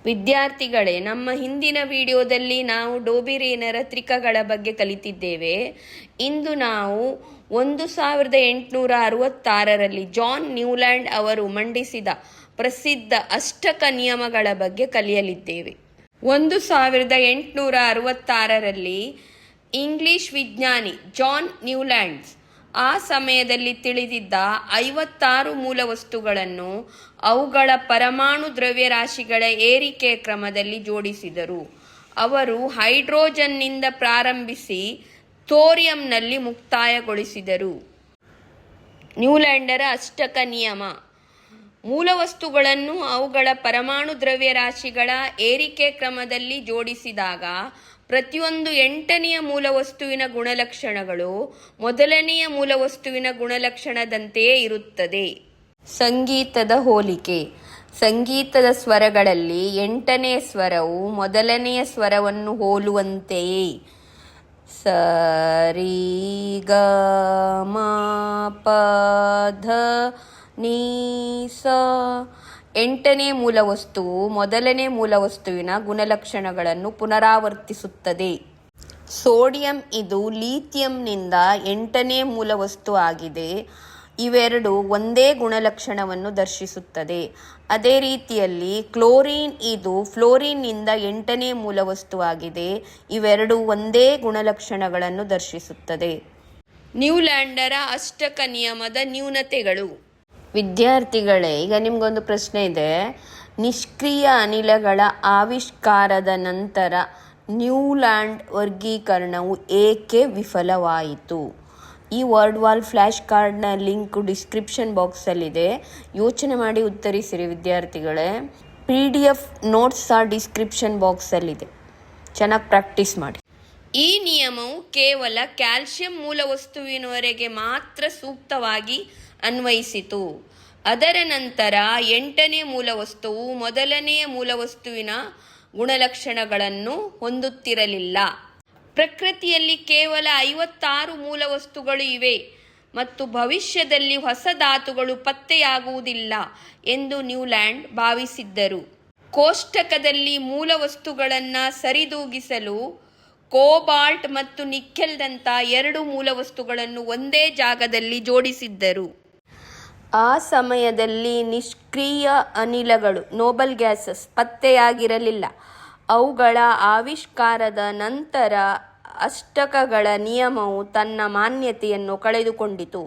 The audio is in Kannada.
ವಿದ್ಯಾರ್ಥಿಗಳೇ, ನಮ್ಮ ಹಿಂದಿನ ವಿಡಿಯೋದಲ್ಲಿ ನಾವು ಡೋಬೆರಿನರ ತ್ರಿಕಗಳ ಬಗ್ಗೆ ಕಲಿತಿದ್ದೇವೆ. ಇಂದು ನಾವು 1866ರಲ್ಲಿ ಜಾನ್ ನ್ಯೂಲ್ಯಾಂಡ್ ಅವರು ಮಂಡಿಸಿದ ಪ್ರಸಿದ್ಧ ಅಷ್ಟಕ ನಿಯಮಗಳ ಬಗ್ಗೆ ಕಲಿಯಲಿದ್ದೇವೆ. 1866ರಲ್ಲಿ ಇಂಗ್ಲಿಷ್ ವಿಜ್ಞಾನಿ ಜಾನ್ ನ್ಯೂಲ್ಯಾಂಡ್ಸ್ ಆ ಸಮಯದಲ್ಲಿ ತಿಳಿದಿದ್ದ 56 ಮೂಲವಸ್ತುಗಳನ್ನು ಅವುಗಳ ಪರಮಾಣು ದ್ರವ್ಯರಾಶಿಗಳ ಏರಿಕೆ ಕ್ರಮದಲ್ಲಿ ಜೋಡಿಸಿದರು. ಅವರು ಹೈಡ್ರೋಜನ್ನಿಂದ ಪ್ರಾರಂಭಿಸಿ ಥೋರಿಯಂನಲ್ಲಿ ಮುಕ್ತಾಯಗೊಳಿಸಿದರು. ನ್ಯೂಲ್ಯಾಂಡರ ಅಷ್ಟಕ ನಿಯಮ: ಮೂಲವಸ್ತುಗಳನ್ನು ಅವುಗಳ ಪರಮಾಣು ದ್ರವ್ಯರಾಶಿಗಳ ಏರಿಕೆ ಕ್ರಮದಲ್ಲಿ ಜೋಡಿಸಿದಾಗ ಪ್ರತಿಯೊಂದು 8ನೆಯ ಮೂಲವಸ್ತುವಿನ ಗುಣಲಕ್ಷಣಗಳು ಮೊದಲನೆಯ ಮೂಲವಸ್ತುವಿನ ಗುಣಲಕ್ಷಣದಂತೆಯೇ ಇರುತ್ತದೆ. ಸಂಗೀತದ ಹೋಲಿಕೆ: ಸಂಗೀತದ ಸ್ವರಗಳಲ್ಲಿ 8ನೆಯ ಸ್ವರವು ಮೊದಲನೆಯ ಸ್ವರವನ್ನು ಹೋಲುವಂತೆಯೇ ಸ ರಿ ಗ ಮ ಪ ಧ ನೀ ಸ. 8ನೇ ಮೂಲವಸ್ತುವು ಮೊದಲನೇ ಮೂಲವಸ್ತುವಿನ ಗುಣಲಕ್ಷಣಗಳನ್ನು ಪುನರಾವರ್ತಿಸುತ್ತದೆ. ಸೋಡಿಯಂ ಇದು ಲಿಥಿಯಂನಿಂದ 8ನೇ ಮೂಲವಸ್ತು ಆಗಿದೆ. ಇವೆರಡು ಒಂದೇ ಗುಣಲಕ್ಷಣವನ್ನು ದರ್ಶಿಸುತ್ತದೆ. ಅದೇ ರೀತಿಯಲ್ಲಿ ಕ್ಲೋರಿನ್ ಇದು ಫ್ಲೋರಿನ್ನಿಂದ 8ನೇ ಮೂಲವಸ್ತು ಆಗಿದೆ. ಇವೆರಡು ಒಂದೇ ಗುಣಲಕ್ಷಣಗಳನ್ನು ದರ್ಶಿಸುತ್ತದೆ. ನ್ಯೂಲ್ಯಾಂಡರ ಅಷ್ಟಕ ನಿಯಮದ ನ್ಯೂನತೆಗಳು. ವಿದ್ಯಾರ್ಥಿಗಳೇ, ಈಗ ನಿಮಗೊಂದು ಪ್ರಶ್ನೆ ಇದೆ. ನಿಷ್ಕ್ರಿಯ ಅನಿಲಗಳ ಆವಿಷ್ಕಾರದ ನಂತರ ನ್ಯೂಲ್ಯಾಂಡ್ ವರ್ಗೀಕರಣವು ಏಕೆ ವಿಫಲವಾಯಿತು? ಈ ವರ್ಡ್ ವಾಲ್ ಫ್ಲ್ಯಾಶ್ ಕಾರ್ಡ್ನ ಲಿಂಕ್ ಡಿಸ್ಕ್ರಿಪ್ಷನ್ ಬಾಕ್ಸಲ್ಲಿದೆ. ಯೋಚನೆ ಮಾಡಿ ಉತ್ತರಿಸಿರಿ ವಿದ್ಯಾರ್ಥಿಗಳೇ. PDF ನೋಟ್ಸ್ ಸಹ ಡಿಸ್ಕ್ರಿಪ್ಷನ್ ಬಾಕ್ಸಲ್ಲಿದೆ. ಚೆನ್ನಾಗಿ ಪ್ರಾಕ್ಟೀಸ್ ಮಾಡಿ. ಈ ನಿಯಮವು ಕೇವಲ ಕ್ಯಾಲ್ಸಿಯಂ ಮೂಲವಸ್ತುವಿನವರೆಗೆ ಮಾತ್ರ ಸೂಕ್ತವಾಗಿ ಅನ್ವಯಿಸಿತು. ಅದರ ನಂತರ 8ನೇ ಮೂಲವಸ್ತುವು ಮೊದಲನೆಯ ಮೂಲವಸ್ತುವಿನ ಗುಣಲಕ್ಷಣಗಳನ್ನು ಹೊಂದುತ್ತಿರಲಿಲ್ಲ. ಪ್ರಕೃತಿಯಲ್ಲಿ ಕೇವಲ 56 ಮೂಲವಸ್ತುಗಳು ಇವೆ ಮತ್ತು ಭವಿಷ್ಯದಲ್ಲಿ ಹೊಸ ಧಾತುಗಳು ಪತ್ತೆಯಾಗುವುದಿಲ್ಲ ಎಂದು ನ್ಯೂಲ್ಯಾಂಡ್ ಭಾವಿಸಿದ್ದರು. ಕೋಷ್ಟಕದಲ್ಲಿ ಮೂಲವಸ್ತುಗಳನ್ನು ಸರಿದೂಗಿಸಲು ಕೋಬಾಲ್ಟ್ ಮತ್ತು ನಿಕ್ಕೆಲ್ದಂಥ 2 ಮೂಲವಸ್ತುಗಳನ್ನು ಒಂದೇ ಜಾಗದಲ್ಲಿ ಜೋಡಿಸಿದ್ದರು. ಆ ಸಮಯದಲ್ಲಿ ನಿಷ್ಕ್ರಿಯ ಅನಿಲಗಳು ನೋಬಲ್ ಗ್ಯಾಸಸ್ ಪತ್ತೆಯಾಗಿರಲಿಲ್ಲ. ಅವುಗಳ ಆವಿಷ್ಕಾರದ ನಂತರ ಅಷ್ಟಕಗಳ ನಿಯಮವು ತನ್ನ ಮಾನ್ಯತೆಯನ್ನು ಕಳೆದುಕೊಂಡಿತು.